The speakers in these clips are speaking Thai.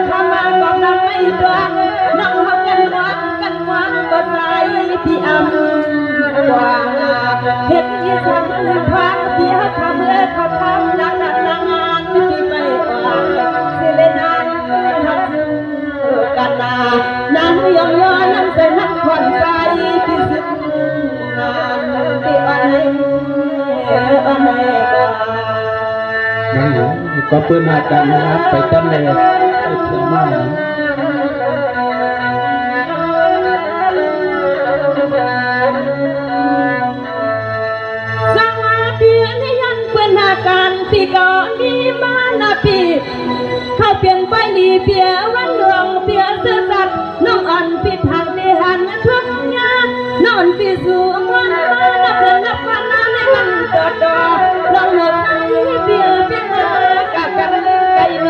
ทำมาก็นำไม่ตัวน้องเขากันวางก็ใส่พี่อำว่าเฮ็ดที่ทำลืมพักเพียทำเลิกเขาทำนักงานที่ไปว่าสิเลนันทักกันนานางยองย้อนน้ำใส่น้ำควันใจที่สุดงานที่อันนี้ก็ก็เพื่อนอาจารย์นะครับไปตั้งเลยไปเที่ยวมากสังอาเพียนยันเพื่อนอาการที่ก่อนมีมานาปีเขาเปลี่ยนไปดีเพียวันดวงเพียเสือสัตว์น้องอันพิทักษ์ได้หันทุกยานอนปีสู่มันมานับเดินนับวันในมันเกิดดอกลองหมดใจเพียกับกันไกลน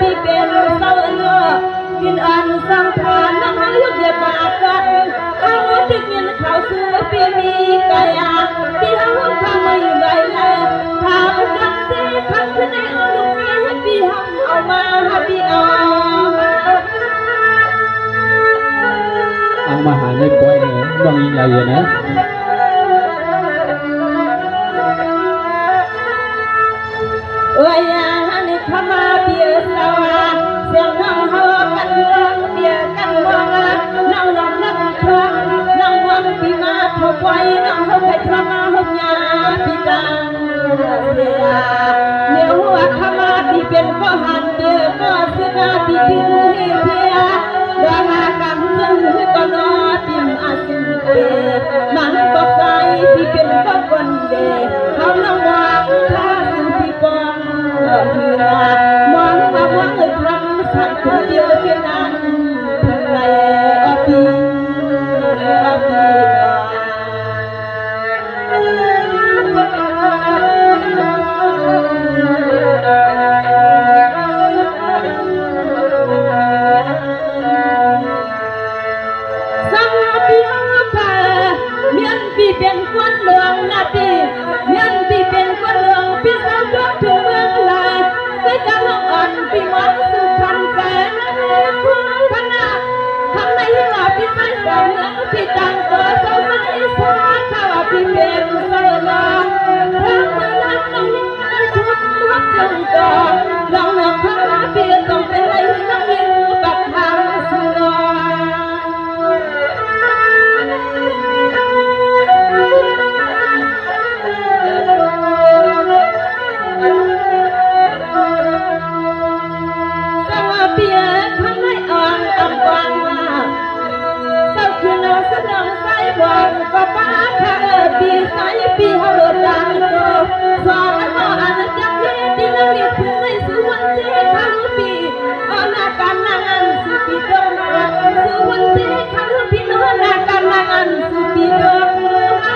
พี่เป็นเศร้าเนื้อกินอันสังขารน้ำหายุบเดียบากันเขาที่กินข้าวซื้อพี่มีกายาที่เขาทำไม่ได้เลยทำดังเสียขันที่ในเอาลูกเมียให้พี่ทำเอามาให้พี่เอามาหาในป่วยเลยบางอีไรอยู่นะเอ้ยนี่ขมาเบียสาวเสียงน้องเขากันเบียกันว่าน้องลองนักครั้งน้องวังพี่มาทบไว้น้องเขาไปทำมาหุบยาพี่ดังเสียเดี๋ยวหัวขมาพี่เป็นก็หันเบียก็เสียพี่ทิ้งให้เพียดวงอาการซึ่งก็รอพิมอาสิเปมันก็ใจพี่เป็นก็คนเดียวเขาน้องวางท่าสุพี่ปองมองมาว่าเอ้ยทำสัตว์คนเดียวเพียงนั้นไรอปีสังปีเอาค่ะเมียนปีเป็นคนเมืองนาปีเมียนปีเป็นคนเมืองปีสาวยกถึงเมืองลายไปจังหวัดอ่อนปีมันสุพรรณแสนคุณคณะทำในที่ว่าปีไม่สองเมืองปีจังเกิดเจ้าสายสาข้าวปีเป็นเสลาทางเมืองนั้นน้องยิ่งชุดหัวจังก่อนลองหนักข้าวปีต้องเป็นไรน้องยิ่งปัดทางสุดเปียทั้งในอ่อนอำวังเจ้าคือนอนสนองใส่บวงก็ป้าข้าปีใส่ปีเขาหลุดดังโตสอนหม้ออันจับเฮ็ดที่นั่งเรียบพื้นในสุวรรณเจ้าข้าปีเอาหน้าการนางอันสุปีโดมาสุวรรณเจ้าข้าปีโนหน้าการนางอันสุปีโดมา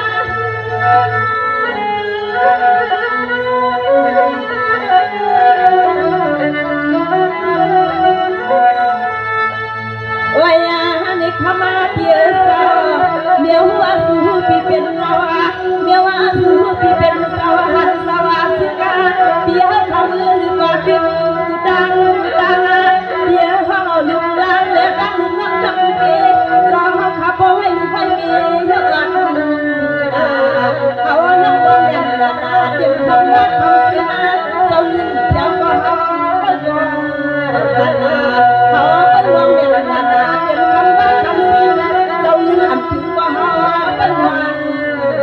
ว่าอย่างนี้ขมาเพียสาวเมียวว่าสู้พี่เป็นสาวเมียวว่าสู้พี่เป็นสาวหัดสาวสิกาเพียเขาเลือก็เป็นดังเพียเขาลุกลางและดังนักจังเกสาวเขาขับเอาให้ลูกให้มีเยอะกันเขาน้องบนยันตาเดี๋ยวทำรักเขาเสียเจ้าลิ้นเจ้าก็เขาไปก่อนเขาไปลองยันตาเดี๋ยวทำรักเขาเสียเจ้าลิ้นอันถึงก็เขาไปก่อน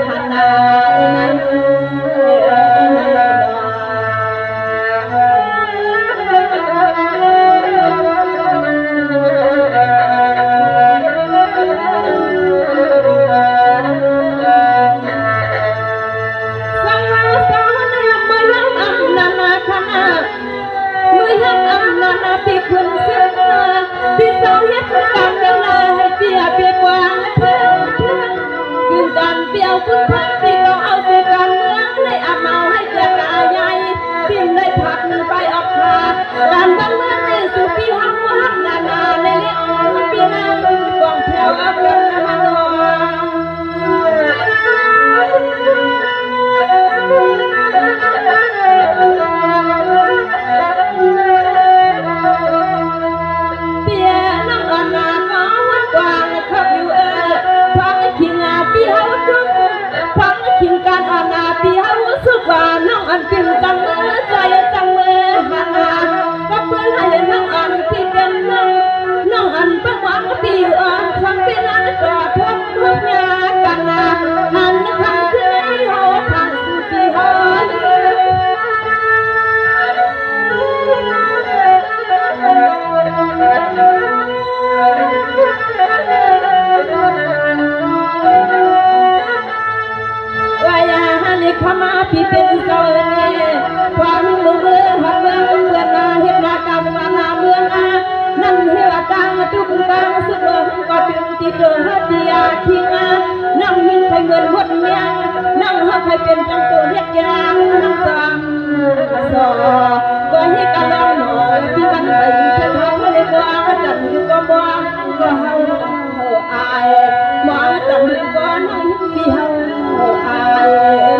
หันหน้าในพี่คุณเสียพี่สาวยัดกันเลยให้เปียเปียกว่าเพื่อนคือการเปียวคุณพันพี่ก็เอาสิการเมืองได้อาเมาให้เกิดกายใหญ่พี่ได้ผักไปออกมาการ นปิ่นจังมือใจจังมือหาก็เพื่อนให้น้องอันที่เป็นน้องอันประวัติปีอ่อนทำเป็นอันกอดทบทุกงานกันหันทำที่ไม่โหทางสุขีหอนวายาฮันขมาพี่เป็นเสาเนี่ยความมือหักเมืองเมืองนาเห็นนากรรมนาเมืองนานั่นเหือตังทุกตังสุดลงก็เป็นที่เดือดเดียทิ้งนั่งหิ้งใครเงินหมดเมียนั่งหักใครเป็นจังตัวเรียกยางนั่งจำสอก็ให้กำลังหน่อยพี่กันไปเพื่อเขาเลยกว่าจันอยู่ก็บ้างก็เฮาอายมาจันอยู่ก็นั่งพี่เฮาอาย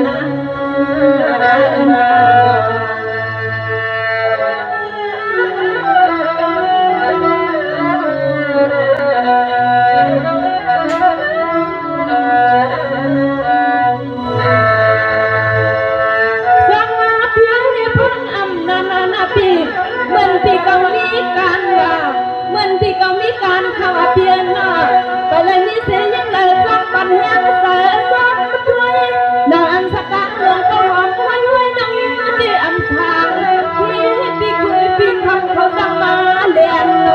นะที่เขามีการว่าเหมือนที่เขามีการข่าวเปลี่ยนหน้าไปเลยนี่เสียยังเลยสักปันแห้งเสือซ้อนด้วยนางสักการหลวงก็หอมไว้ไว้นางยิ้มที่อำทางที่พี่คุยพี่คำเขาจะมาเลียนน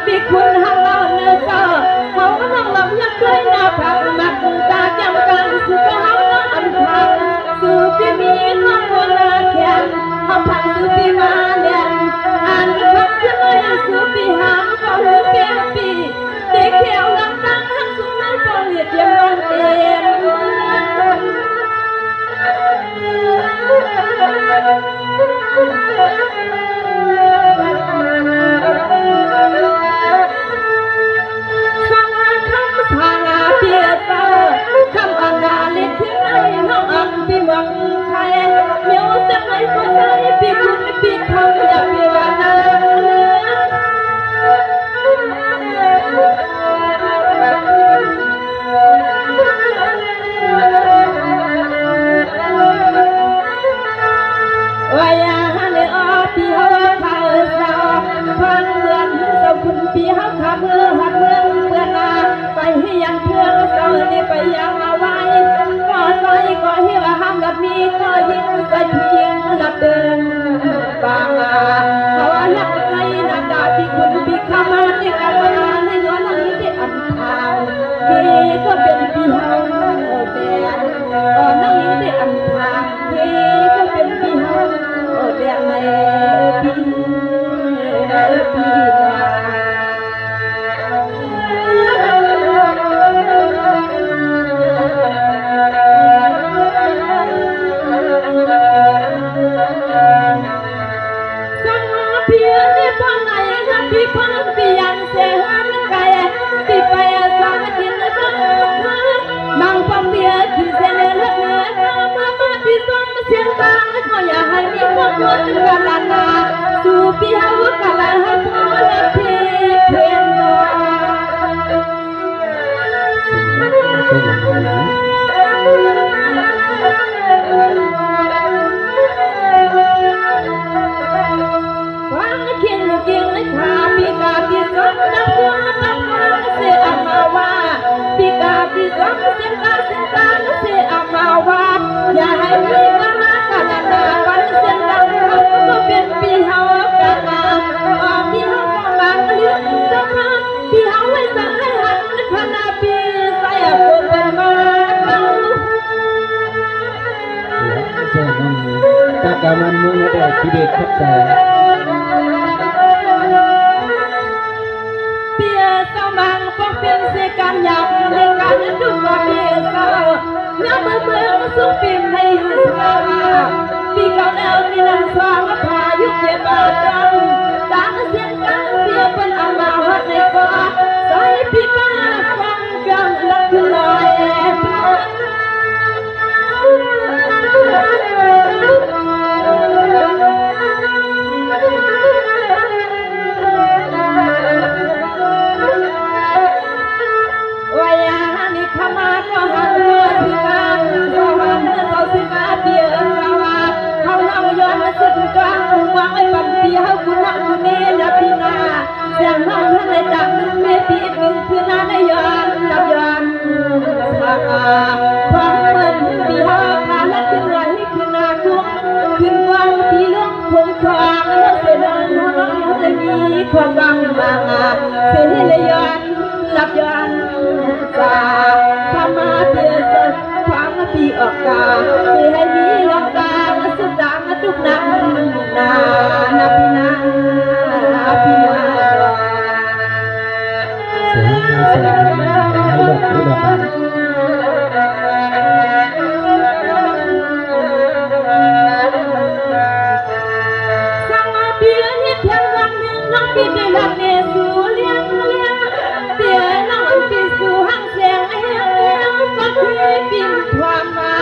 พี่คุณฮัลโหลเนื้อเจ้าเขาน้องลำยักษ์เคยหน้าผักมักตาจำกันสุดเขาน้องอันพังสู่พี่มีน้องโบราณแขนเขาพังสู่พี่มาเด่นอ่านพักจะไม่สู่พี่หามเขาหูเปี้ยปีเด็กแขวน้ำตั้งทั้งสู่น้ำฟองเหยียดเยี่ยมร้อนเต็คำอ่านนาเล็กที่ไหนน้องอันพี่หวังใครเมียวเสียงไหนก็ใส่พี่คุณพี่คำอย่าพี่ว่านาว่าอย่าให้ออกพี่เขาเขาสาวฟังเมืองเจ้าคุณพี่เขาขับเมืองหัดเมืองเมืองนาไปให้ยังเพื่อนเจ้านี่ไปยังเอาไว้ก็ใส่ก็เหี่ยวห้ามกับมีก็ยิ่งใส่เพียงระเดินบางเขาหักในนาดาพี่คุณพี่ข้ามาที่กันมาให้ย้อนหลังที่อันเท้าพี่ก็เป็นพี่เฮาเดียนก่อนนั่งที่อันเท้าพี่ก็เป็นพี่เฮาเดียนในพี่พี่พังพี่ยันเสียหันไก่พี่ไปสามกินแล้วบางความเบียดที่เสียเนื้อเนื้อมาพี่ส่งเสียงดังก็อย่าให้มีความร้อนกันละนาสู่พี่หาวกันละให้พ่อและพี่เพียงนฟังเขียนเกี่ยงในขาพี่กาพี่สมนับพวงนับมาเสียอามาว่าพี่กาพี่สมเสียงกาเสียงกาเสียอามาว่าอย่าให้มีกันมากันนาวันเสียงดังเขาก็เป็นพี่เฮากันนาพี่เฮาก็บางเรื่องจะมาพี่เฮาไว้สั่งให้หันขณะพี่ใส่คนเป็นมาเขาเสียน้องตากามันมือได้ที่เด็กทับใจเปียสมังก็เป็นเสกันหยับในการดูว่าเปียสาวน้ำเมืองสุขปิ่นในหัวสาวปีเก่าแล้วที่นั่งสว่างพายุเจ็บอาดังดังเสียงกังเปียเป็นอามาหัดในกอดใส่พี่กาฟังกังลักลอย ปีหนึ่งคือนานย้อนนับย้อนสาความเหมือนปีห้าขาลัดขึ้นไหวขึ้นนาคุ้มขึ้นวังปีเรื่องคงทองเสนอน้องจะมีความวังมาเสียเลยย้อนนับย้อนสาทำมาเพื่อสักความปีออกกาให้มีลองตาสุดดังทุกนักนาพี่นาพี่นาเสียงเสียงให้หลบผู้ดอกสังมาเบียนิทานวันหนึ่งน้องพี่ได้รับเนสู่เลี้ยงเบียน้องพี่สู่ห้างแสงเฮียงก็คือบินความมา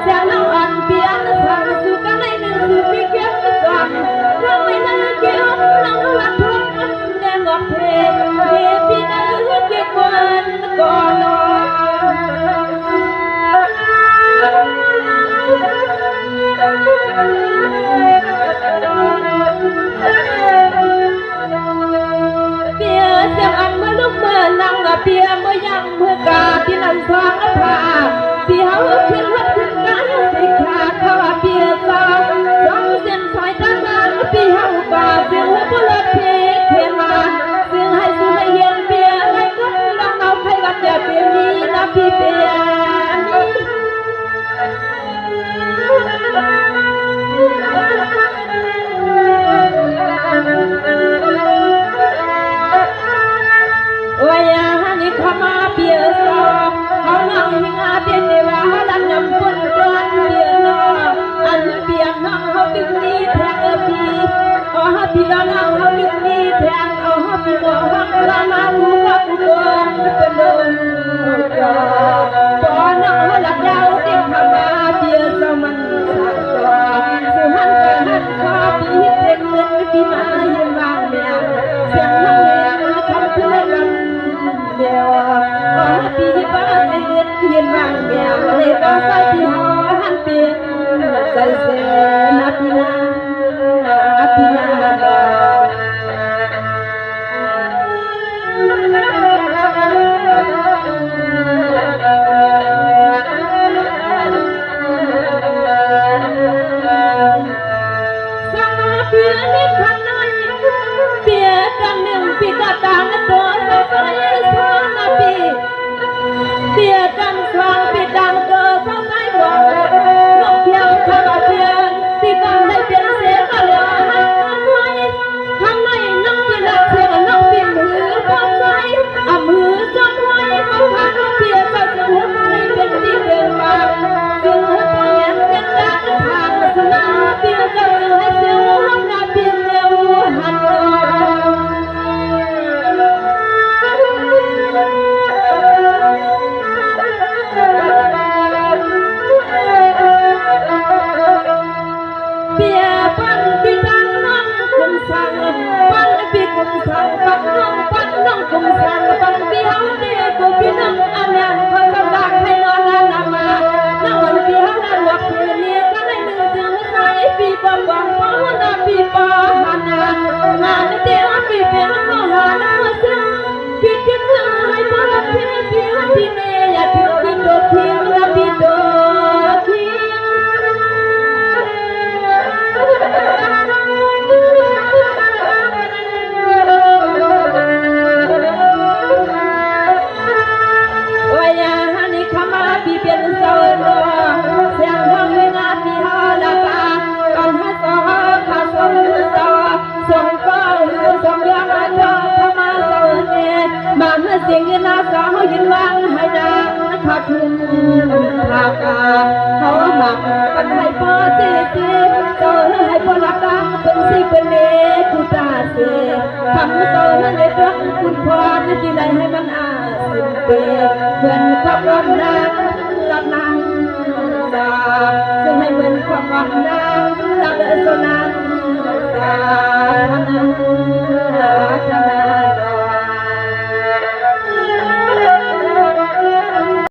แสงน้องอ่อนเบียนสั่งสู่กันในหนึ่งสู่พี่เกี่ยวสั่งเราไม่น่าเกี่ยวน้องรักทุกคนแดงออกเพลงพี่น่าเกี่ยวกันก่อนนเปียเสียงอันเมื่อลูกเมื่อนั่งเปียเมื่อยังเมื่อกาที่นั่นสองผาเปียขึ้นรถขึ้นงานสิขาเขาเปียสาวสองเส้นสายตาบานเปียกาเสียงหัวบุรุษเพเขียนมาเสียงให้สุให้เย็นเปียให้ก็ลองเอาใครวัดจะเปียมีนะพี่เปียว่าอย่างนี้ข้ามาเปียสองเขานั่งหิงอาเปียเดว่าลันยำคนจวนเปียนออันเปียน้องเขาดึงนี้แทงปีเอาฮะปีน้องเขาดึงนี้แทงเอาฮะปีน้องเขาลามาหูกับอุดมเป็นลมจอพอน้องเขาหลับยาวเด็กข้ามาเปียสองมันสักจอสุหันกันหันข้าปีเด็กเงินปีมายืนวางแมวเสียงน้องเลี้ยงทำเพื่อกันเดียวปีบ้านในเงินยืนวางแมวเลยก็ใส่ที่หัวหันเปียใส่เสื้อนาปีนาปีนาสังเปียนิทานน้อยเปียกันหนึ่งปีกตางตัวสังสายสอนนาปีเปียกันสองปีดังตัวสังสายบอกนกเที่ยวข้าวเปียปีกันได้เปลี่ยนเสียก็เหลือหันทำไมน้องปีละเสียน้องปีมือพอใจมือจนไว้เขาพาน้องเปียก็จะหัวใจเป็นที่เดินมาจึงหัวใจเย็นเป็นรักทางสนามเปียก็จะให้เสียวหันนาปีเสียวหันเปียปันปีดังน้องกุมสังปันปีกุมสังปันน้องกุมสังปันปีเฮาเดียกุปีน้องอันยันคนกำลังให้นอนนามาน้องวันปีเฮาดันวักคืนนี้ก็ได้หนึ่งจึงใส่ปีปองวังปอนาปีปอหานางานเดียวปีเปียน้องหานาเสียปีเก็บเงินให้พอละเพียปีหันปีเมียถึงปีโดเคียงละปีโดเคียงว่าอย่างนี้ข้ามาปีเปลี่ยนเสาโนเสียงห้องเวงาปีฮาลาปากันฮัสฮาข้าสมสาส่งฟ้าส่งยามาเธอข้ามาเสาเนมาเมื่อเสียงยินอาสาเขายินวางให้ดังขาขึ้นขากาเขาหมักปันให้พอสิเจ้าให้พอละกังเป็นสิเป็นเนกุตาเสคำเจ้าในเรื่องคุณพรที่ใดให้มันอาสิเปเหมือนความรักนางรับนางดาจะให้เหมือนความรักน